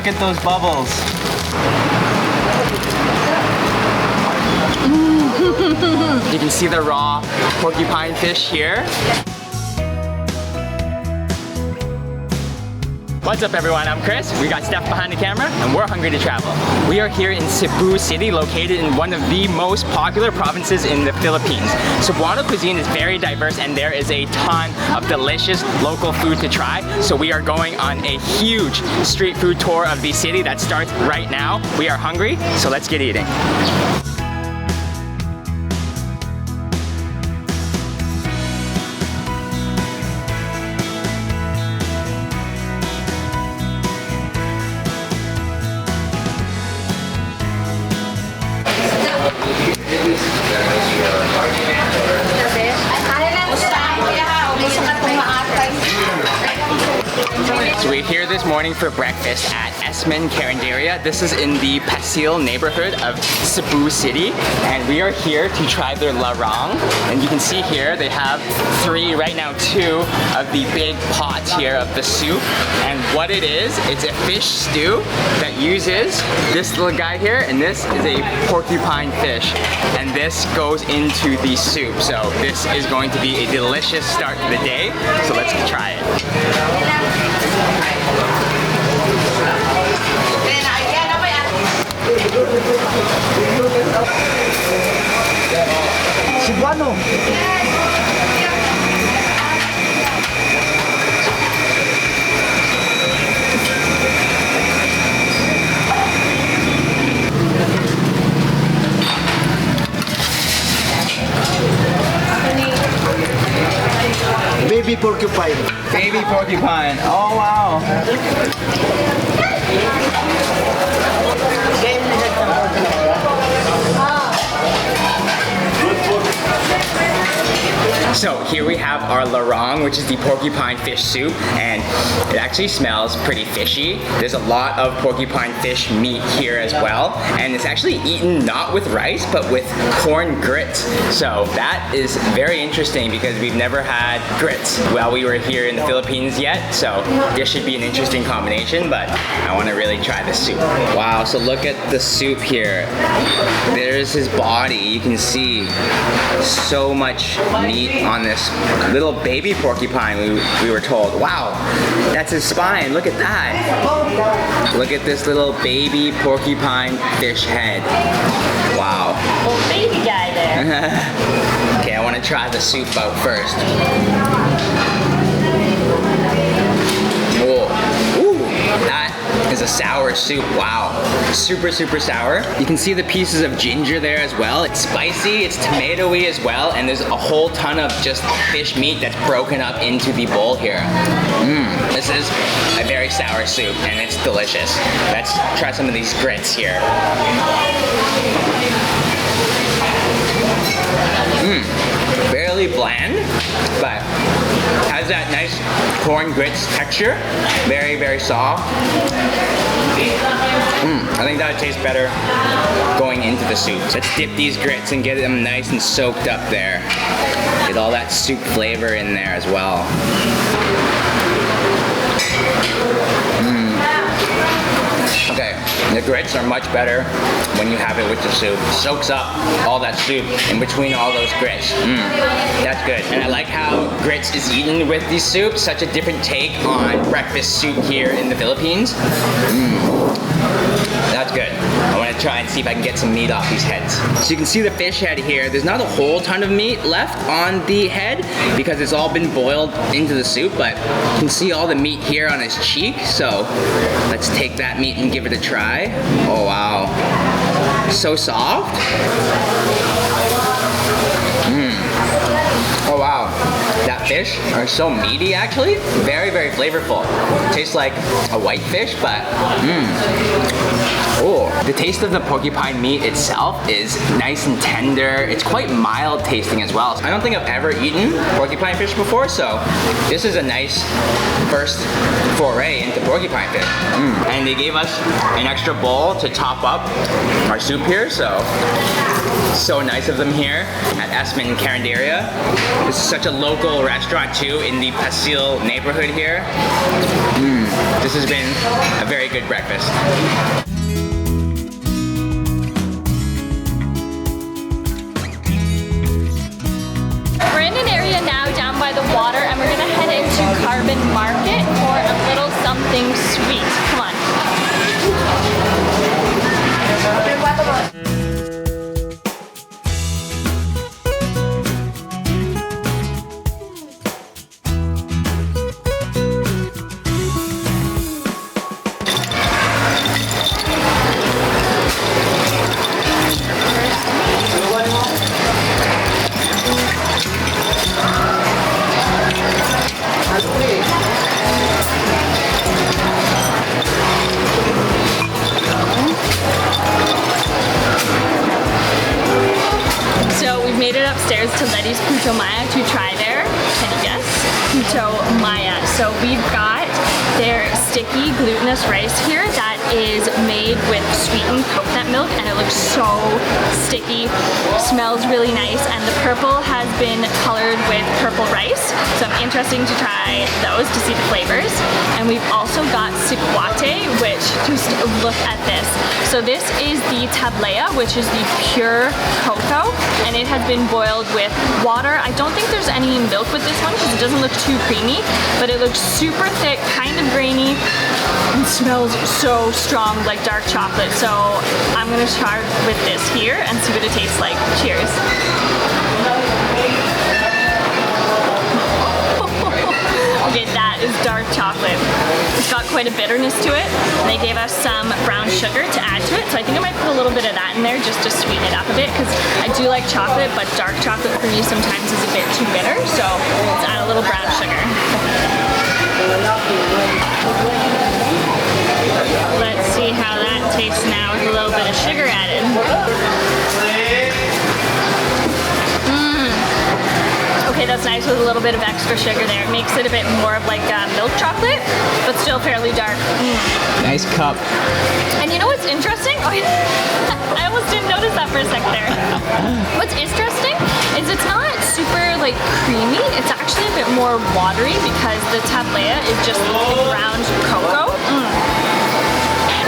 Look at those bubbles. You can see the raw porcupine fish here. What's up everyone, I'm Chris. We got Steph behind the camera and we're hungry to travel. We are here in Cebu City, located in one of the most popular provinces in the Philippines. Cebuano cuisine is very diverse and there is a ton of delicious local food to try. So we are going on a huge street food tour of the city that starts right now. We are hungry, so let's get eating. So we're here this morning for breakfast at Esmen Carinderia. This is in the Pasil neighborhood of Cebu City. And we are here to try their larong. And you can see here they have right now two of the big pots here of the soup. And what it is, it's a fish stew that uses this little guy here, and this is a porcupine fish. And this goes into the soup. So this is going to be a delicious start to the day. So let's try it. Cebuano. Baby porcupine. Baby porcupine. Oh wow. So here we have our larong, which is the porcupine fish soup, and it actually smells pretty fishy. There's a lot of porcupine fish meat here as well, and it's actually eaten not with rice, but with corn grits. So that is very interesting because we've never had grits while we were here in the Philippines yet, so this should be an interesting combination, but I want to really try the soup. Wow, so look at the soup here. There's his body. You can see so much meat on this little baby porcupine, we were told. Wow, that's his spine. Look at that. Look at this little baby porcupine fish head. Wow. Little baby guy there. Okay, I want to try the soup out first. Whoa. Ooh, that is a sour soup. Wow. Super, super sour. You can see the pieces of ginger there as well. It's spicy, it's tomatoey as well, and there's a whole ton of just fish meat that's broken up into the bowl here. This is a very sour soup, and it's delicious. Let's try some of these grits here. Fairly bland, but has that nice corn grits texture. Very, very soft. I think that would taste better going into the soup. Let's dip these grits and get them nice and soaked up there. Get all that soup flavor in there as well. Okay, the grits are much better when you have it with the soup. Soaks up all that soup in between all those grits. That's good. And I like how grits is eaten with the soup. Such a different take on breakfast soup here in the Philippines. That's good. I want to try and see if I can get some meat off these heads. So you can see the fish head here. There's not a whole ton of meat left on the head because it's all been boiled into the soup, but you can see all the meat here on his cheek. So let's take that meat and give it a try. Oh wow. So soft. Oh wow. That fish are so meaty actually. Very, very flavorful. Tastes like a white fish, but oh, the taste of the porcupine meat itself is nice and tender. It's quite mild tasting as well. I don't think I've ever eaten porcupine fish before, so this is a nice first foray into porcupine fish. And they gave us an extra bowl to top up our soup here, so nice of them here at Esmen Carinderia. This is such a local restaurant restaurant too in the Pasil neighborhood here. This has been a very good breakfast. We're in an area now down by the water and we're gonna head into Carbon Market for a little something sweet. Come on. So we've made it upstairs to Letty's Puto Maya to try their, can you guess? Puto Maya. So we've got their sticky glutinous rice here that is made with sweetened coconut milk and it looks so sticky, smells really nice, and the purple has been colored with purple rice. So I'm interested to try those to see the flavors. And we've also got sikwate, which just look at this. So this is the tablea, which is the pure cocoa, and it has been boiled with water. I don't think there's any milk with this one because it doesn't look too creamy, but it looks super thick, kind of grainy, and smells so strong like dark chocolate. So I'm gonna start with this here and see what it tastes like. Cheers. Okay, that is dark chocolate. It's got quite a bitterness to it. And they gave us some brown sugar to add to it, so I think I might put a little bit of that in there just to sweeten it up a bit, because I do like chocolate, but dark chocolate for me sometimes is a bit too bitter, so let's add a little brown sugar. Let's see how that tastes now with a little bit of sugar added. Okay, that's nice with a little bit of extra sugar there. It makes it a bit more of like milk chocolate, but still fairly dark. Nice cup. And you know what's interesting? Oh, I almost didn't notice that for a sec there. What's interesting is it's not super like creamy. It's actually a bit more watery because the tablea is just ground cocoa.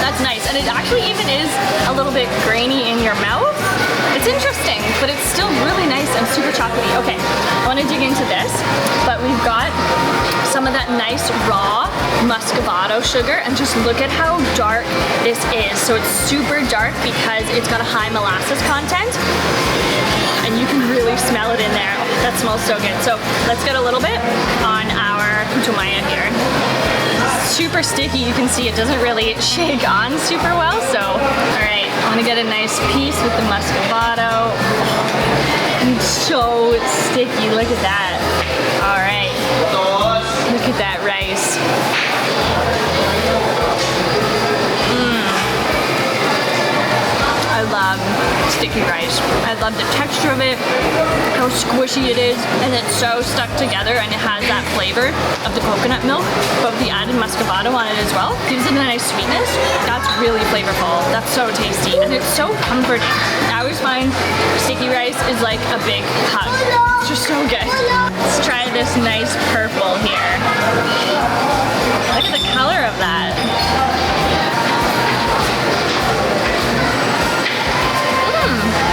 That's nice, and it actually even is a little bit grainy in your mouth. It's interesting, but it's still really nice and super chocolatey. Okay, I want to dig into this, but we've got some of that nice raw muscovado sugar, and just look at how dark this is. So it's super dark because it's got a high molasses content, and you can really smell it in there. Oh, that smells so good. So let's get a little bit on our Puto Maya here. Super sticky, you can see it doesn't really shake on super well, so all right, I want to get a nice piece with the muscovado. It's so sticky, look at that. All right, look at that rice. I love sticky rice. I love the texture of it, how squishy it is, and it's so stuck together, and it has that flavor of the coconut milk, but with the added muscovado on it as well. Gives it a nice sweetness. That's really flavorful. That's so tasty, and it's so comforting. I always find sticky rice is like a big hug. It's just so good. Let's try this nice purple here. Look at the color of that.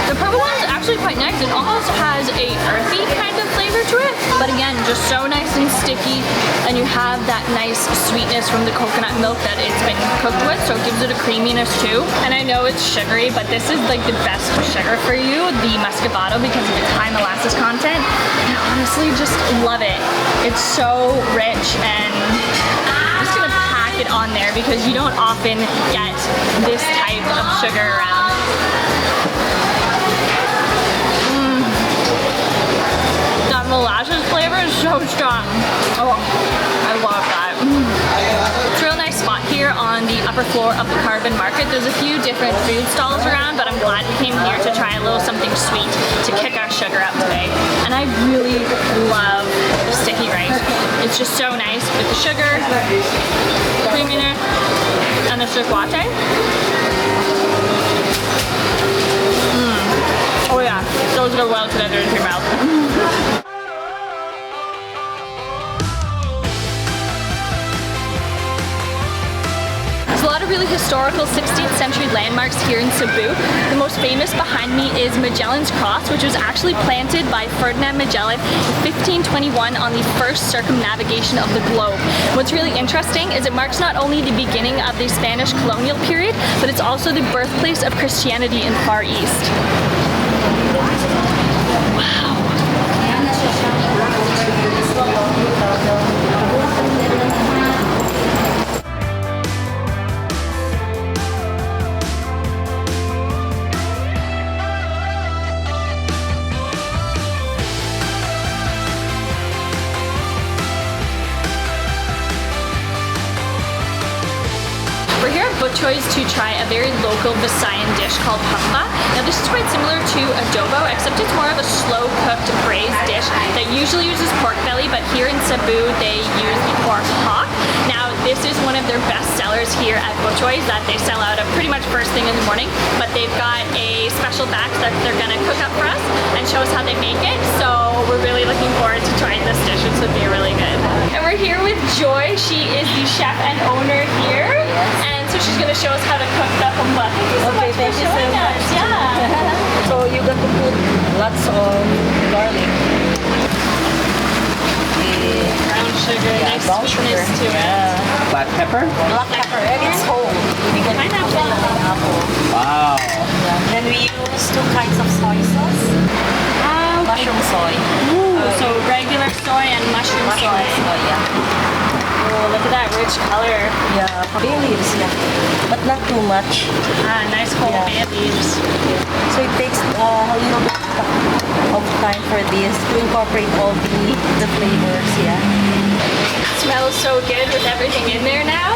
The purple one's actually quite nice. It almost has a earthy kind of flavor to it, but again, just so nice and sticky, and you have that nice sweetness from the coconut milk that it's been cooked with, so it gives it a creaminess too. And I know it's sugary, but this is like the best sugar for you, the muscovado, because of its high molasses content. And I honestly just love it. It's so rich, and I'm just gonna pack it on there because you don't often get this type of sugar around. That molasses flavor is so strong. Oh, I love that. It's a real nice spot here on the upper floor of the Carbon Market. There's a few different food stalls around, but I'm glad we came here to try a little something sweet to kick our sugar up today. And I really love sticky rice. It's just so nice with the sugar, creaminess, and the sikwate. Oh yeah, those go well together in your mouth. really historical 16th century landmarks here in Cebu. The most famous behind me is Magellan's Cross, which was actually planted by Ferdinand Magellan in 1521 on the first circumnavigation of the globe. What's really interesting is it marks not only the beginning of the Spanish colonial period, but it's also the birthplace of Christianity in Far East. We're here at Butchoy's to try a very local Visayan dish called humba. Now this is quite similar to adobo, except it's more of a slow cooked braised dish that usually uses pork belly, but here in Cebu they use the pork hock. Now this is one of their best sellers here at Butchoy's that they sell out of pretty much first thing in the morning, but they've got a special batch that they're gonna cook up for us and show us how they make it. So we're really looking forward to trying this dish. It's gonna be really good. And we're here with Joy. She is the chef and owner here. And so she's going to show us how to cook the humba. Thank you so much for showing us. Yeah. So you got to put lots of garlic. Brown sugar, nice brown sweetness to sugar. it. Black pepper? Black pepper, and it's whole. We can Pineapple. pineapple. Wow. Then we use 2 kinds of soy sauce. Mushroom soy. So regular soy and mushroom soy. soy, yeah. Oh, look at that rich color. Yeah, bay leaves, yeah. But not too much. Ah, nice whole bay leaves. So it takes a little bit of time for this to incorporate all the flavors, yeah. Smells so good with everything in there now.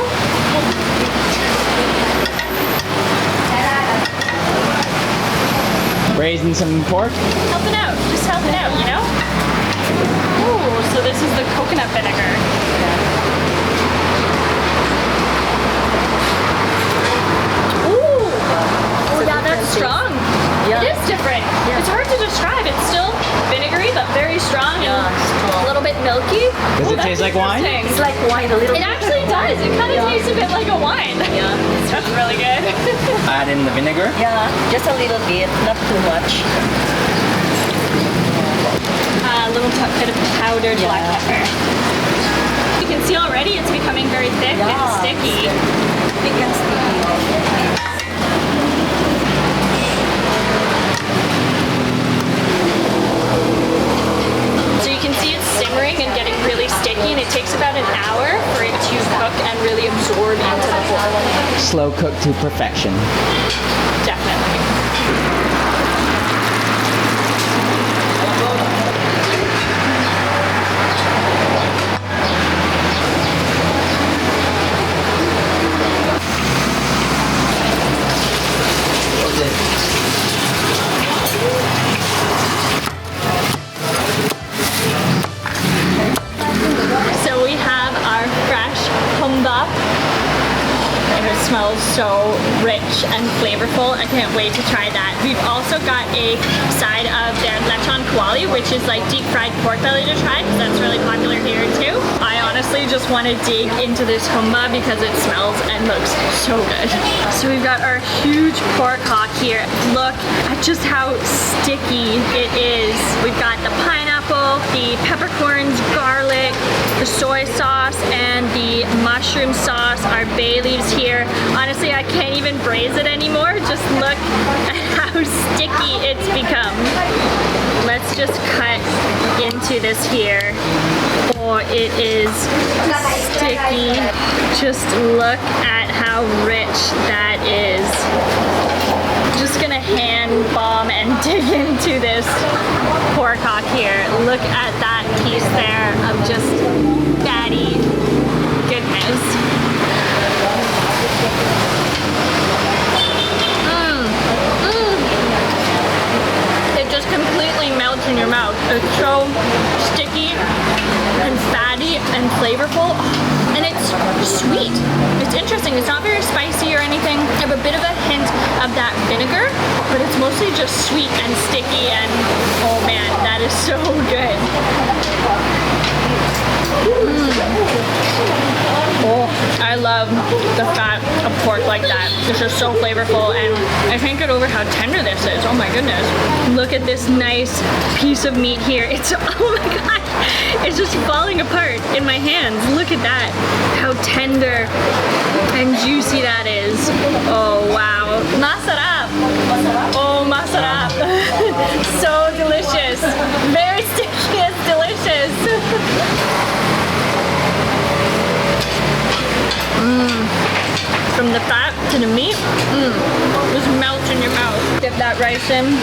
Braising some pork? Helping out, just helping out, you know? Ooh, so this is the coconut vinegar. Ooh, oh yeah, that's strong. Yeah. It is different. It's hard to describe. It's still vinegary, but very strong and a little bit milky. Does Ooh, it taste that's like wine? interesting. It's like wine a little It bit. actually does. It kind of tastes a bit like a wine. Yeah. That's really good. Add in the vinegar? Yeah, just a little bit, not too much. A little bit of powdered black pepper. You can see already it's becoming very thick and sticky. Thick and sticky. So you can see it's simmering and getting really sticky, and it takes about an hour for it to cook and really absorb into the pork. Slow cook to perfection. Definitely. So we have our fresh humba. It smells so rich and flavorful. I can't wait to try that. We've also got a side of their lechon kawali, which is like deep fried pork belly to try, because that's really popular here too. I honestly just want to dig into this humba because it smells and looks so good. So we've got our huge pork hock here. Look at just how sticky it is. We've got the pineapple, the peppercorns, garlic, the soy sauce, and the mushroom sauce, our bay leaves here. Honestly, I can't even braise it anymore. Just look at how sticky it's become. Let's just cut into this here. Oh, it is sticky. Just look at how rich that is. Just gonna hand bomb and dig into this pork hock here. Look at that piece there of just fatty goodness. It just completely melts in your mouth. It's so sticky and fatty and flavorful, and it's sweet. It's interesting. It's not very spicy or anything. I have a bit of a hint of that vinegar, but it's mostly just sweet and sticky, and oh man, that is so good. Oh, I love the fat of pork like that. It's just so flavorful, and I can't get over how tender this is. Oh my goodness. Look at this nice piece of meat here. It's, oh my god, it's just falling apart in my hands. Look at that. How tender and juicy that is. Oh wow. Masarap. Oh, masarap. So delicious. Very sticky, it's delicious. From the fat to the meat, just melts in your mouth. Dip that rice in.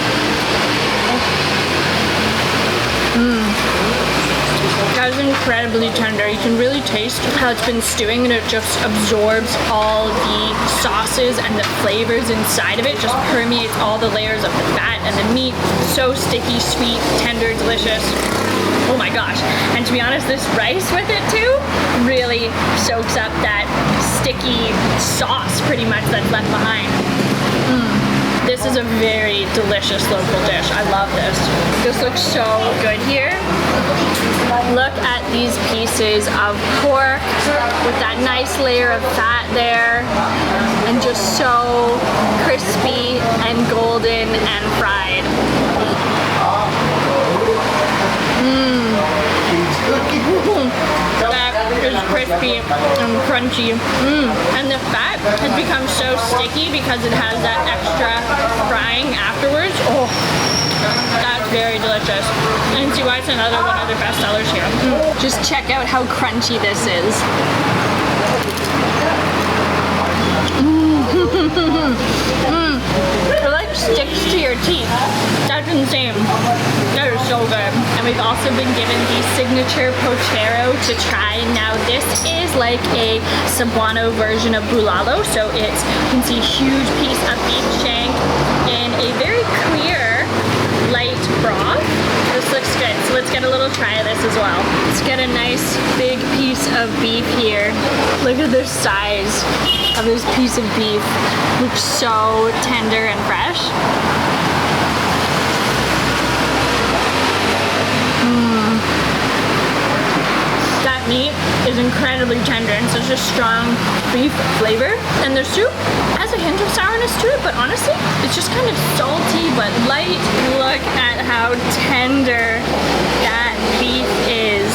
That is incredibly tender. You can really taste how it's been stewing, and it just absorbs all the sauces and the flavors inside of it. Just permeates all the layers of the fat and the meat. So sticky, sweet, tender, delicious. Oh my gosh. And to be honest, this rice with it too really soaks up that sticky sauce pretty much that's left behind. This is a very delicious local dish. I love this. This looks so good here. Look at these pieces of pork with that nice layer of fat there, and just so crispy and golden and fried. That is crispy and crunchy. And the fat has become so sticky because it has that extra frying afterwards. Oh, that's very delicious. And see why it's another one of their best sellers here. Just check out how crunchy this is. It like sticks to your teeth. That's insane. That is so good. And we've also been given the signature pochero to try. Now this is like a Cebuano version of bulalo. So it's, you can see, huge piece of beef shank in a very clear light broth. This looks good. So let's get a little try of this as well. Let's get a nice big piece of beef here. Look at the size of this piece of beef. Looks so tender and fresh. That meat is incredibly tender and such a strong beef flavor. And the soup has a hint of sourness to it, but honestly, it's just kind of salty but light. Look at how tender that beef is.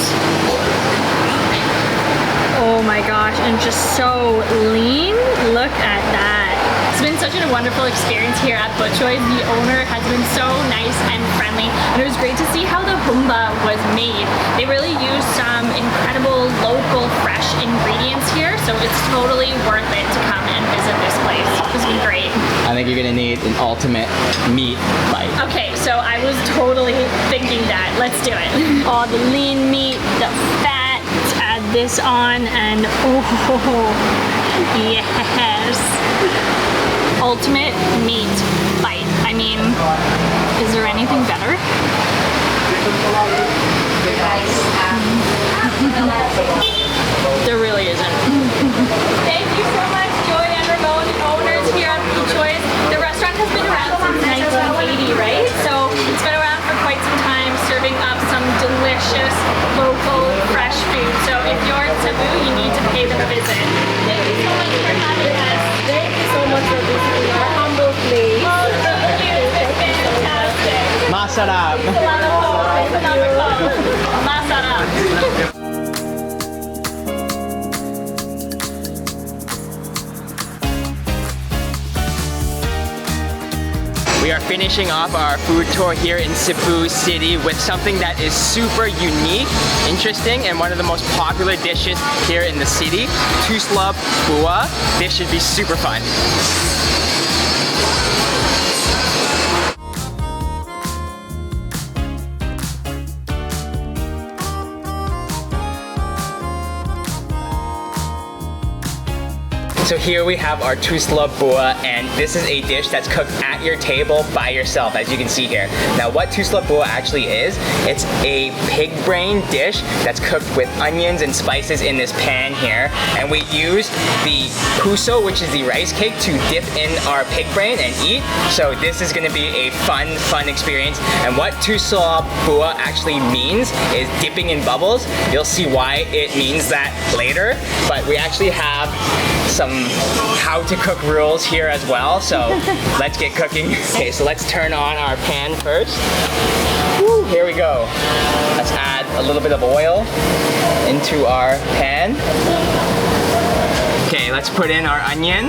Oh my gosh, and just so lean. Look at that. It's been such a wonderful experience here at Butchoy's. The owner has been so nice and friendly, and it was great to see how the humba was made. They really use some incredible local fresh ingredients here, so it's totally worth it to come and visit this place. It's been great. I think you're gonna need an ultimate meat bite. Okay, so I was totally thinking that. Let's do it. All the lean meat, the fat, let's add this on, and oh, yes. Ultimate meat bite. I mean, is there anything better? There really isn't. Thank you so much, Joy and Ramon, owners here at Butchoy's. The restaurant has been around since 1980, right? So it's been around for quite some time, serving up some delicious, local, fresh food. So if you're in Cebu, you need to pay them a visit. Thank you so much for having us. Thank you so much for visiting our humble place. Oh, thank you. It's been fantastic. Masarap. Salamat po. Salamat po. Masarap. We are finishing off our food tour here in Cebu City with something that is super unique, interesting, and one of the most popular dishes here in the city, Tuslub Bua. This should be super fun. So here we have our tusla bua, and this is a dish that's cooked at your table by yourself, as you can see here. Now what tusla bua actually is, it's a pig brain dish that's cooked with onions and spices in this pan here, and we use the puso, which is the rice cake, to dip in our pig brain and eat. So this is going to be a fun experience. And what tusla bua actually means is dipping in bubbles. You'll see why it means that later, but we actually have some how to cook rules here as well, so let's get cooking. Okay, so let's turn on our pan first. Woo, here we go. Let's add a little bit of oil into our pan. Okay, let's put in our onion.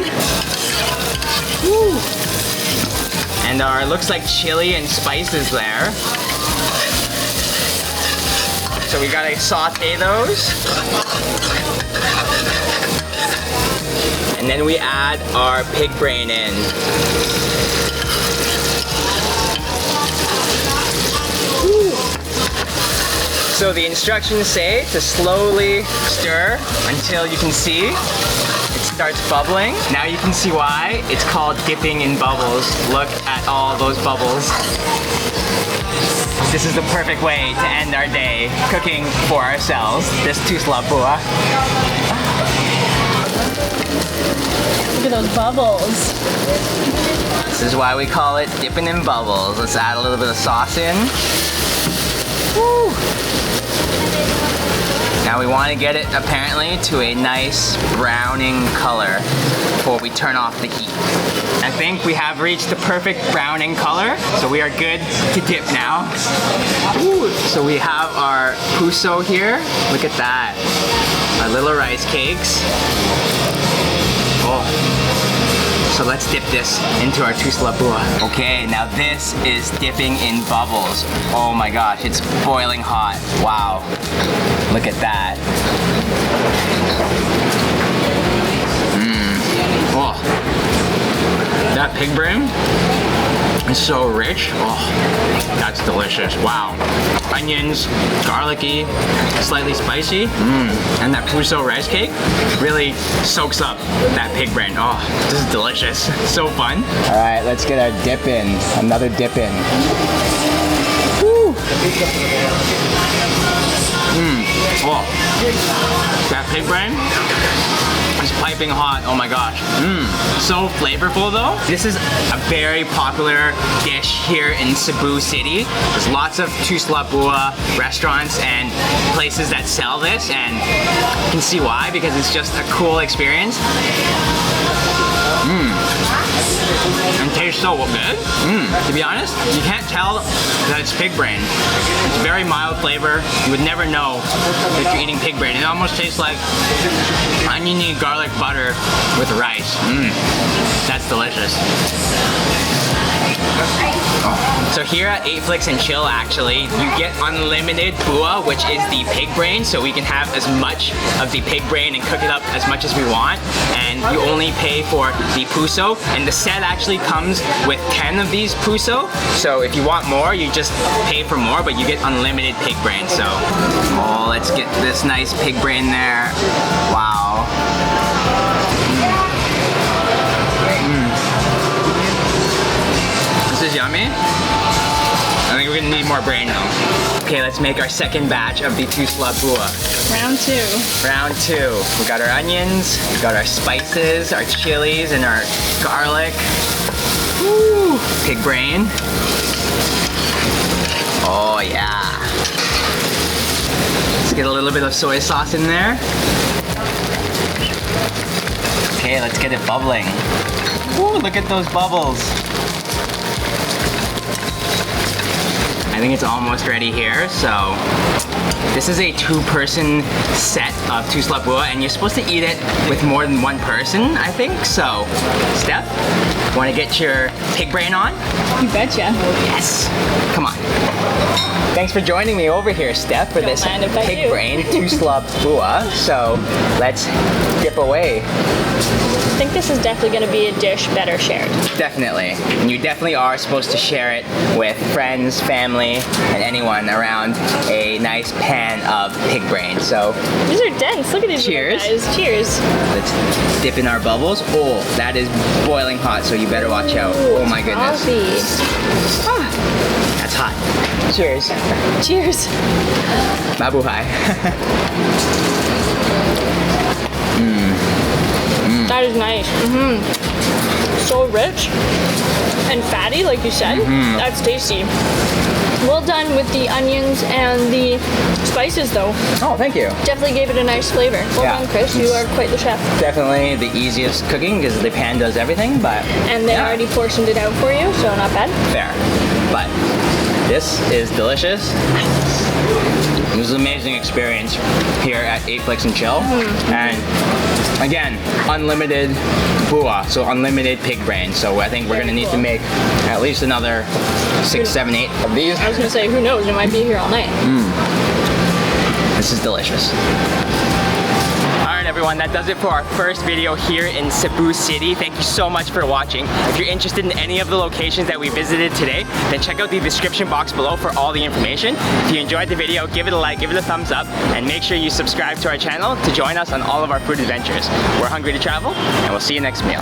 Woo. And our, looks like chili and spices there. So we gotta saute those. And then we add our pig brain in. Woo. So the instructions say to slowly stir until you can see it starts bubbling. Now you can see why it's called dipping in bubbles. Look at all those bubbles. This is the perfect way to end our day cooking for ourselves. This tusla bua. Look at those bubbles. This is why we call it dipping in bubbles. Let's add a little bit of sauce in. Woo. Now we want to get it apparently to a nice browning color before we turn off the heat. I think we have reached the perfect browning color, so we are good to dip now. Ooh. So we have our puso here. Look at that. Our little rice cakes. Oh. So let's dip this into our tusla bua. Okay, now this is dipping in bubbles. Oh my gosh, it's boiling hot. Wow. Look at that. Oh. That pig brain is so rich. Oh, that's delicious. Wow. Onions, garlicky, slightly spicy. And that puso rice cake really soaks up that pig brain. Oh, this is delicious. So fun. All right, let's get our dip in. Another dip in. Woo. Oh, that pig brain is piping hot. Oh my gosh. So flavorful though. This is a very popular dish here in Cebu City. There's lots of tusla bua restaurants and places that sell this, and you can see why, because it's just a cool experience. And tastes so good. To be honest, you can't tell that it's pig brain. It's very mild flavor. You would never know that you're eating pig brain. It almost tastes like oniony garlic butter with rice. That's delicious. So here at 8Flix and Chill, actually, you get unlimited bua, which is the pig brain, so we can have as much of the pig brain and cook it up as much as we want, and you only pay for the puso, and the set actually comes with 10 of these puso, so if you want more, you just pay for more, but you get unlimited pig brain. So, oh, let's get this nice pig brain there. Wow. This is yummy. I think we're gonna need more brain though. Okay, let's make our second batch of the tusla bua. Round two. Round two. We got our onions, we got our spices, our chilies, and our garlic. Woo! Pig brain. Oh yeah. Let's get a little bit of soy sauce in there. Okay, let's get it bubbling. Ooh, look at those bubbles. I think it's almost ready here, so this is a 2-person set of tusla bua, and you're supposed to eat it with more than one person, I think. So, Steph, want to get your pig brain on? You betcha. Yes. Come on. Thanks for joining me over here, Steph, for this mind if I pig do. brain tusla bua. So, let's dip away. I think this is definitely going to be a dish better shared. Definitely. And you definitely are supposed to share it with friends, family, and anyone around a nice pan of pig brain. So These are dense. Look at these little Cheers. guys. Cheers. let's dip in our bubbles. Oh, that is boiling hot, so you better watch out. Oh my goodness. Coffee. That's hot. Cheers. Cheers. Mabuhay. That is nice. So rich and fatty, like you said. That's tasty. Well done with the onions and the spices, though. Oh, thank you. Definitely gave it a nice flavor. Well Yeah. done, Chris. You are quite the chef. Definitely the easiest cooking because the pan does everything, but And they yeah, already portioned it out for you, so not bad. fair. But this is delicious. It was an amazing experience here at 8 Flicks and Chill. And again, unlimited bua, so unlimited pig brain. So I think we're Very gonna need cool. to make at least another 6, 7, 8 of these. I was gonna say, who knows? It might be here all night. This is delicious. Alright everyone, that does it for our first video here in Cebu City. Thank you so much for watching. If you're interested in any of the locations that we visited today, then check out the description box below for all the information. If you enjoyed the video, give it a like, give it a thumbs up, and make sure you subscribe to our channel to join us on all of our food adventures. We're hungry to travel, and we'll see you next meal.